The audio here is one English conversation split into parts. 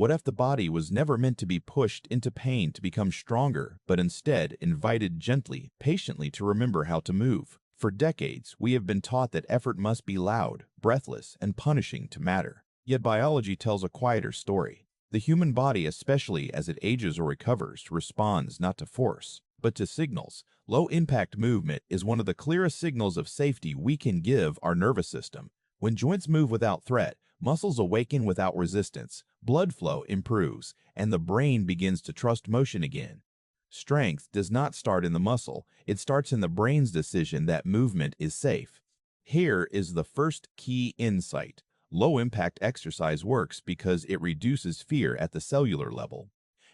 What if the body was never meant to be pushed into pain to become stronger, but instead invited gently, patiently to remember how to move? For decades, we have been taught that effort must be loud, breathless, and punishing to matter. Yet biology tells a quieter story. The human body, especially as it ages or recovers, responds not to force, but to signals. Low-impact movement is one of the clearest signals of safety we can give our nervous system. When joints move without threat, muscles awaken without resistance, blood flow improves, and the brain begins to trust motion again. Strength does not start in the muscle, it starts in the brain's decision that movement is safe. Here is the first key insight. Low-impact exercise works because it reduces fear at the cellular level.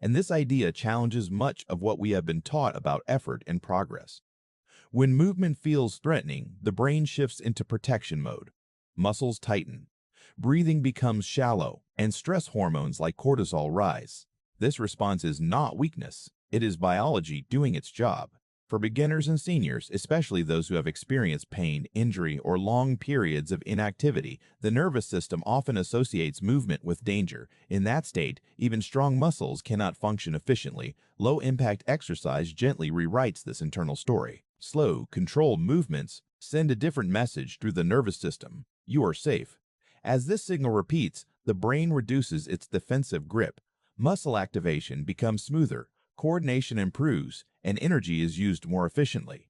And this idea challenges much of what we have been taught about effort and progress. When movement feels threatening, the brain shifts into protection mode. Muscles tighten. Breathing becomes shallow, and stress hormones like cortisol rise. This response is not weakness. It is biology doing its job. For beginners and seniors, especially those who have experienced pain, injury, or long periods of inactivity, the nervous system often associates movement with danger. In that state, even strong muscles cannot function efficiently. Low-impact exercise gently rewrites this internal story. Slow, controlled movements send a different message through the nervous system. You are safe. As this signal repeats, the brain reduces its defensive grip. Muscle activation becomes smoother, coordination improves, and energy is used more efficiently.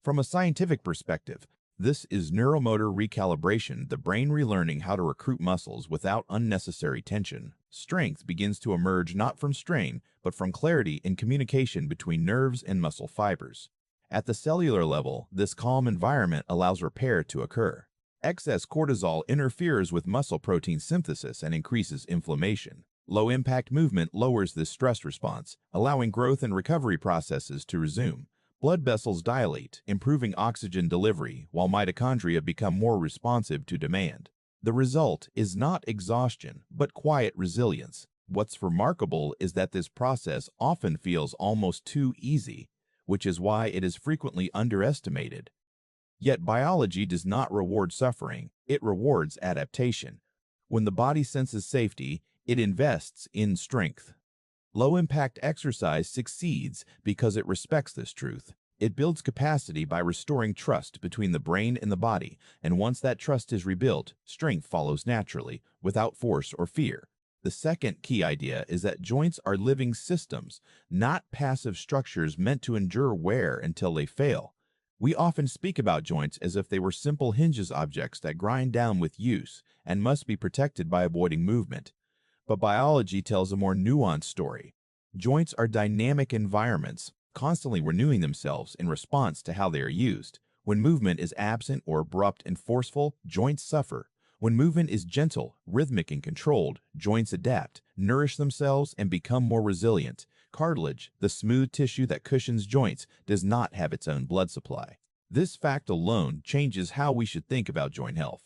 From a scientific perspective, this is neuromotor recalibration, the brain relearning how to recruit muscles without unnecessary tension. Strength begins to emerge not from strain, but from clarity and communication between nerves and muscle fibers. At the cellular level, this calm environment allows repair to occur. Excess cortisol interferes with muscle protein synthesis and increases inflammation. Low-impact movement lowers this stress response, allowing growth and recovery processes to resume. Blood vessels dilate, improving oxygen delivery, while mitochondria become more responsive to demand. The result is not exhaustion, but quiet resilience. What's remarkable is that this process often feels almost too easy, which is why it is frequently underestimated. Yet biology does not reward suffering, it rewards adaptation. When the body senses safety, it invests in strength. Low-impact exercise succeeds because it respects this truth. It builds capacity by restoring trust between the brain and the body, and once that trust is rebuilt, strength follows naturally, without force or fear. The second key idea is that joints are living systems, not passive structures meant to endure wear until they fail. We often speak about joints as if they were simple hinges objects that grind down with use and must be protected by avoiding movement. But biology tells a more nuanced story. Joints are dynamic environments, constantly renewing themselves in response to how they are used. When movement is absent or abrupt and forceful, joints suffer. When movement is gentle, rhythmic, and controlled, joints adapt, nourish themselves, and become more resilient. Cartilage, the smooth tissue that cushions joints, does not have its own blood supply. This fact alone changes how we should think about joint health.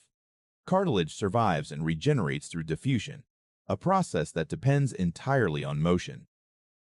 Cartilage survives and regenerates through diffusion, a process that depends entirely on motion.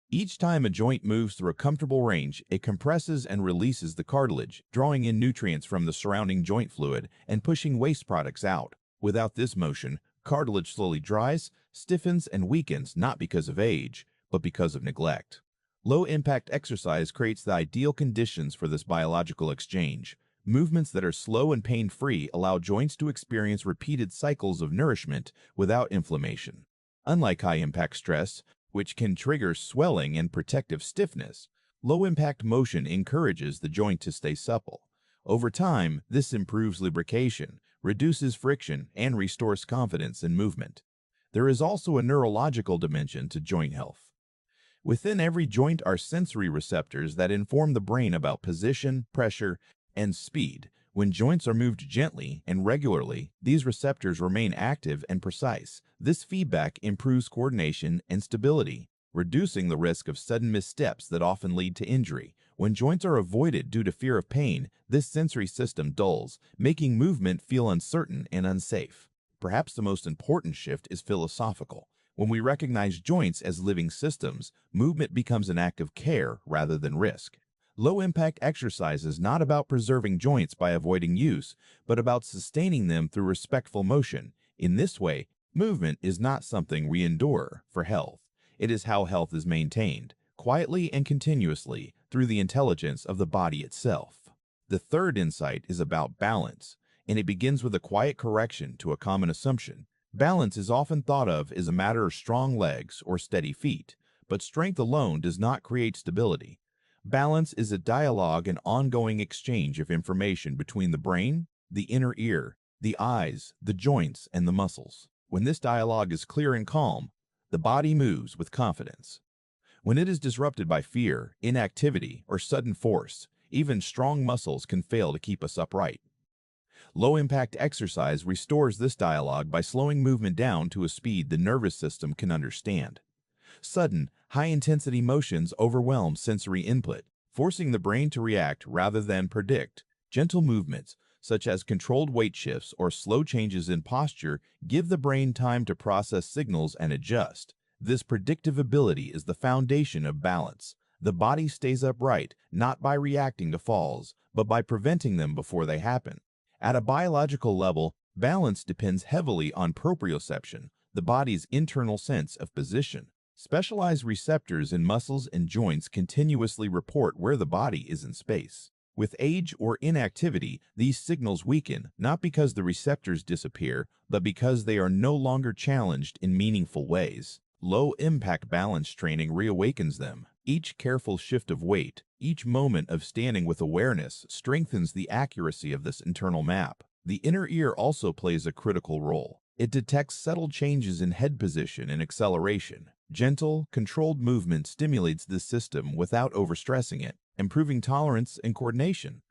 Each time a joint moves through a comfortable range, it compresses and releases the cartilage, drawing in nutrients from the surrounding joint fluid and pushing waste products out. Without this motion, cartilage slowly dries, stiffens, and weakens not because of age, but because of neglect. Low-impact exercise creates the ideal conditions for this biological exchange. Movements that are slow and pain-free allow joints to experience repeated cycles of nourishment without inflammation. Unlike high-impact stress, which can trigger swelling and protective stiffness, low-impact motion encourages the joint to stay supple. Over time, this improves lubrication, reduces friction, and restores confidence in movement. There is also a neurological dimension to joint health. Within every joint are sensory receptors that inform the brain about position, pressure, and speed. When joints are moved gently and regularly, these receptors remain active and precise. This feedback improves coordination and stability, reducing the risk of sudden missteps that often lead to injury. When joints are avoided due to fear of pain, this sensory system dulls, making movement feel uncertain and unsafe. Perhaps the most important shift is philosophical. When we recognize joints as living systems, movement becomes an act of care rather than risk. Low-impact exercise is not about preserving joints by avoiding use, but about sustaining them through respectful motion. In this way, Movement is not something we endure for health. It is how health is maintained, quietly and continuously, through the intelligence of the body itself. The third insight is about balance, and it begins with a quiet correction to a common assumption. Balance is often thought of as a matter of strong legs or steady feet, but strength alone does not create stability. Balance is a dialogue and ongoing exchange of information between the brain, the inner ear, the eyes, the joints, and the muscles. When this dialogue is clear and calm, the body moves with confidence. When it is disrupted by fear, inactivity, or sudden force, even strong muscles can fail to keep us upright. Low-impact exercise restores this dialogue by slowing movement down to a speed the nervous system can understand. Sudden, high-intensity motions overwhelm sensory input, forcing the brain to react rather than predict. Gentle movements, such as controlled weight shifts or slow changes in posture, give the brain time to process signals and adjust. This predictive ability is the foundation of balance. The body stays upright not by reacting to falls, but by preventing them before they happen. At a biological level, balance depends heavily on proprioception, the body's internal sense of position. Specialized receptors in muscles and joints continuously report where the body is in space. With age or inactivity, these signals weaken, not because the receptors disappear, but because they are no longer challenged in meaningful ways. Low-impact balance training reawakens them. Each careful shift of weight, each moment of standing with awareness strengthens the accuracy of this internal map. The inner ear also plays a critical role. It detects subtle changes in head position and acceleration. Gentle, controlled movement stimulates this system without overstressing it, improving tolerance and coordination.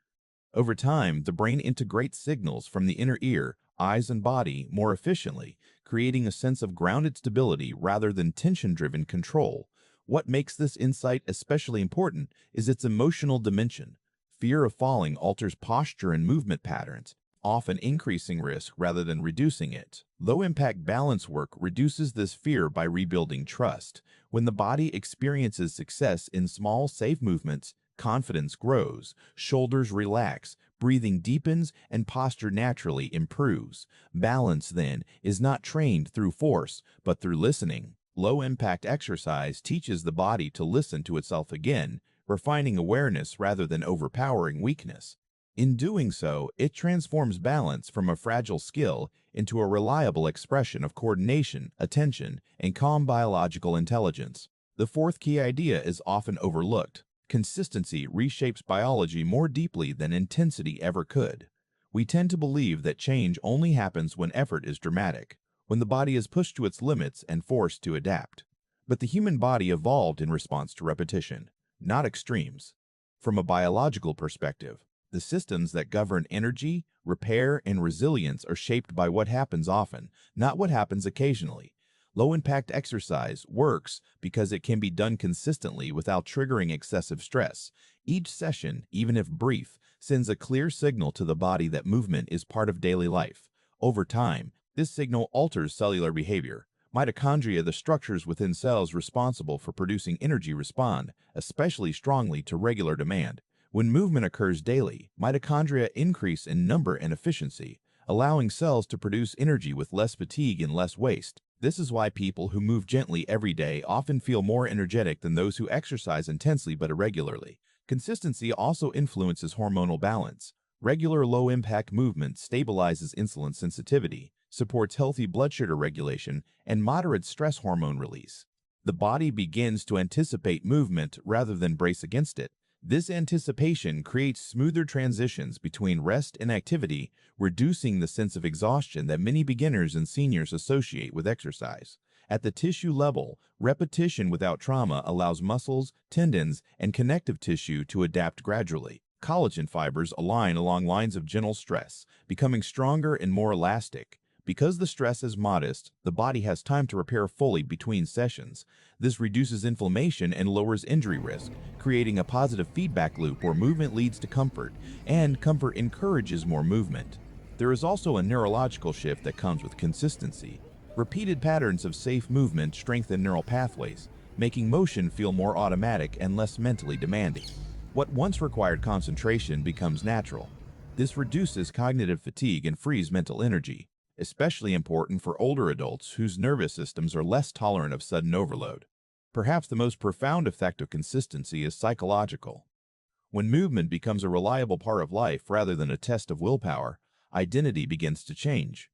Over time, the brain integrates signals from the inner ear, eyes, and body more efficiently, creating a sense of grounded stability rather than tension-driven control. What makes this insight especially important is its emotional dimension. Fear of falling alters posture and movement patterns, often increasing risk rather than reducing it. Low-impact balance work reduces this fear by rebuilding trust. When the body experiences success in small, safe movements, confidence grows, shoulders relax, breathing deepens, and posture naturally improves. Balance, then, is not trained through force, but through listening. Low-impact exercise teaches the body to listen to itself again, refining awareness rather than overpowering weakness. In doing so, it transforms balance from a fragile skill into a reliable expression of coordination, attention, and calm biological intelligence. The fourth key idea is often overlooked. Consistency reshapes biology more deeply than intensity ever could. We tend to believe that change only happens when effort is dramatic, when the body is pushed to its limits and forced to adapt. But the human body evolved in response to repetition, not extremes. From a biological perspective, the systems that govern energy, repair, and resilience are shaped by what happens often, not what happens occasionally. Low-impact exercise works because it can be done consistently without triggering excessive stress. Each session, even if brief, sends a clear signal to the body that movement is part of daily life. Over time, this signal alters cellular behavior. Mitochondria, the structures within cells responsible for producing energy, respond especially strongly to regular demand. When movement occurs daily, mitochondria increase in number and efficiency, allowing cells to produce energy with less fatigue and less waste. This is why people who move gently every day often feel more energetic than those who exercise intensely but irregularly. Consistency also influences hormonal balance. Regular low-impact movement stabilizes insulin sensitivity, supports healthy blood sugar regulation, and moderates stress hormone release. The body begins to anticipate movement rather than brace against it. This anticipation creates smoother transitions between rest and activity, reducing the sense of exhaustion that many beginners and seniors associate with exercise. At the tissue level, repetition without trauma allows muscles, tendons, and connective tissue to adapt gradually. Collagen fibers align along lines of gentle stress, becoming stronger and more elastic. Because the stress is modest, the body has time to repair fully between sessions. This reduces inflammation and lowers injury risk, creating a positive feedback loop where movement leads to comfort, and comfort encourages more movement. There is also a neurological shift that comes with consistency. Repeated patterns of safe movement strengthen neural pathways, making motion feel more automatic and less mentally demanding. What once required concentration becomes natural. This reduces cognitive fatigue and frees mental energy. especially important for older adults whose nervous systems are less tolerant of sudden overload. Perhaps the most profound effect of consistency is psychological. When movement becomes a reliable part of life rather than a test of willpower, identity begins to change.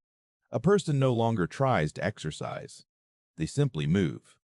A person no longer tries to exercise. They simply move.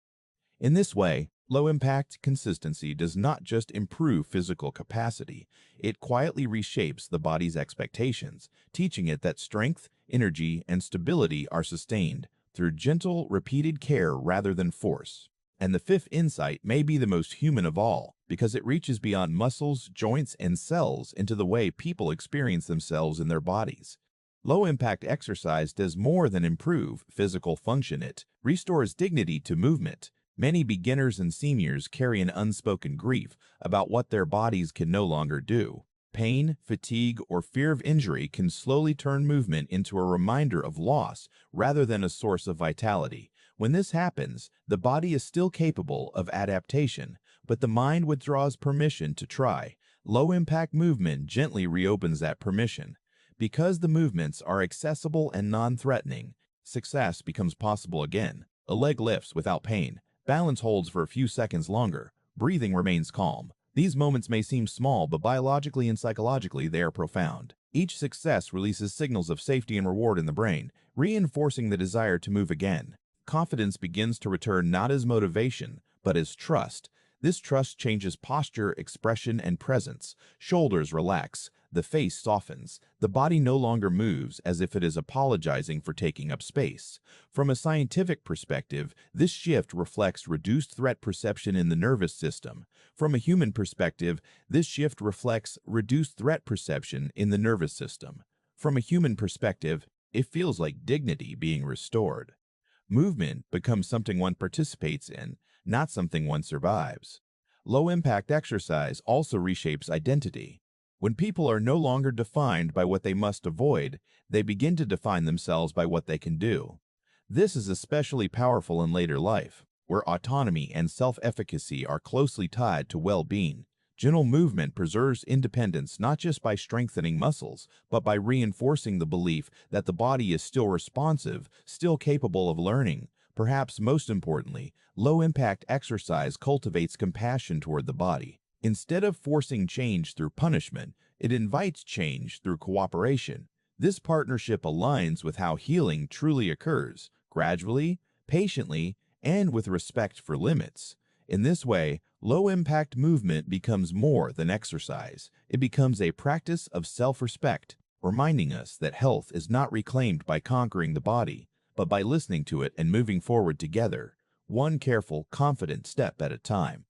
In this way, low-impact consistency does not just improve physical capacity, it quietly reshapes the body's expectations, teaching it that strength, energy, and stability are sustained through gentle, repeated care rather than force. And the fifth insight may be the most human of all, because it reaches beyond muscles, joints, and cells into the way people experience themselves in their bodies. Low-impact exercise does more than improve physical function. It restores dignity to movement. Many beginners and seniors carry an unspoken grief about what their bodies can no longer do. Pain, fatigue, or fear of injury can slowly turn movement into a reminder of loss rather than a source of vitality. When this happens, the body is still capable of adaptation, but the mind withdraws permission to try. Low-impact movement gently reopens that permission. Because the movements are accessible and non-threatening, success becomes possible again. A leg lifts without pain. Balance holds for a few seconds longer. Breathing remains calm. These moments may seem small, but biologically and psychologically they are profound. Each success releases signals of safety and reward in the brain, reinforcing the desire to move again. Confidence begins to return not as motivation, but as trust. This trust changes posture, expression, and presence. Shoulders relax. The face softens. The body no longer moves as if it is apologizing for taking up space. From a scientific perspective, this shift reflects reduced threat perception in the nervous system. From a human perspective, this shift reflects reduced threat perception in the nervous system. From a human perspective, it feels like dignity being restored. Movement becomes something one participates in, not something one survives. Low-impact exercise also reshapes identity. When people are no longer defined by what they must avoid, they begin to define themselves by what they can do. This is especially powerful in later life, where autonomy and self-efficacy are closely tied to well-being. Gentle movement preserves independence not just by strengthening muscles, but by reinforcing the belief that the body is still responsive, still capable of learning. Perhaps most importantly, low-impact exercise cultivates compassion toward the body. Instead of forcing change through punishment, it invites change through cooperation. This partnership aligns with how healing truly occurs, gradually, patiently, and with respect for limits. In this way, low-impact movement becomes more than exercise. It becomes a practice of self-respect, reminding us that health is not reclaimed by conquering the body, but by listening to it and moving forward together, one careful, confident step at a time.